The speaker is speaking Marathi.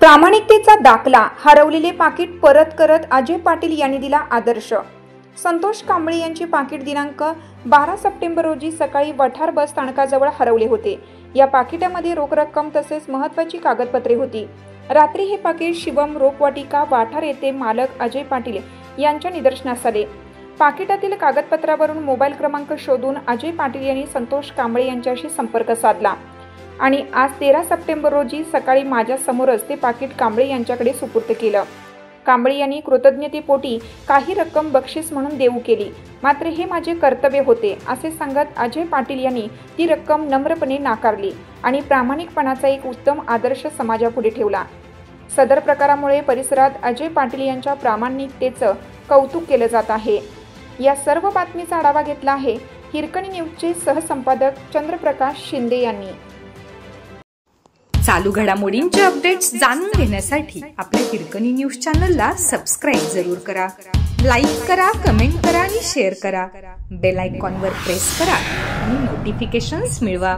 प्रामाणिकतेचा दाखला, हरवलेले पाकिट परत करत अजय पाटील यांनी दिला आदर्श। संतोष कांबळे यांचे पाकिट दिनांक 12 सप्टेंबर रोजी सकाळी वठार बस स्थानकाजवळ हरवले होते। या पाकिटामध्ये रोख रक्कम तसेच महत्त्वाची कागदपत्रे होती। रात्री हे पाकिट शिवम रोपवाटिका वाठार येथे मालक अजय पाटील यांच्या निदर्शनास आले। पाकिटातील कागदपत्रावरून मोबाईल क्रमांक शोधून अजय पाटील यांनी संतोष कांबळे यांच्याशी संपर्क साधला आणि आज 13 सप्टेंबर रोजी सकाळी माझ्या समोरच ते पाकिट कांबळे यांच्याकडे सुपूर्द केलं। कांबळे यांनी कृतज्ञतेपोटी काही रक्कम बक्षीस म्हणून देऊ केली, मात्र हे माझे कर्तव्य होते असे सांगत अजय पाटील यांनी ती रक्कम नम्रपणे नाकारली आणि प्रामाणिकपणाचा एक उत्तम आदर्श समाजापुढे ठेवला। सदर प्रकारामुळे परिसरात अजय पाटील यांच्या प्रामाणिकतेचं कौतुक केलं जात आहे। या सर्व बातमीचा आढावा घेतला आहे हिरकणी न्यूजचे सहसंपादक चंद्रप्रकाश शिंदे यांनी। चालू घडामोडींचे अपडेट्स जाणून घेण्यासाठी आपल्या हिरकणी न्यूज चॅनलला सबस्क्राइब जरूर करा, लाईक करा, कमेंट करा आणि शेअर करा। बेल आयकॉनवर प्रेस करा आणि नोटिफिकेशन्स मिळवा।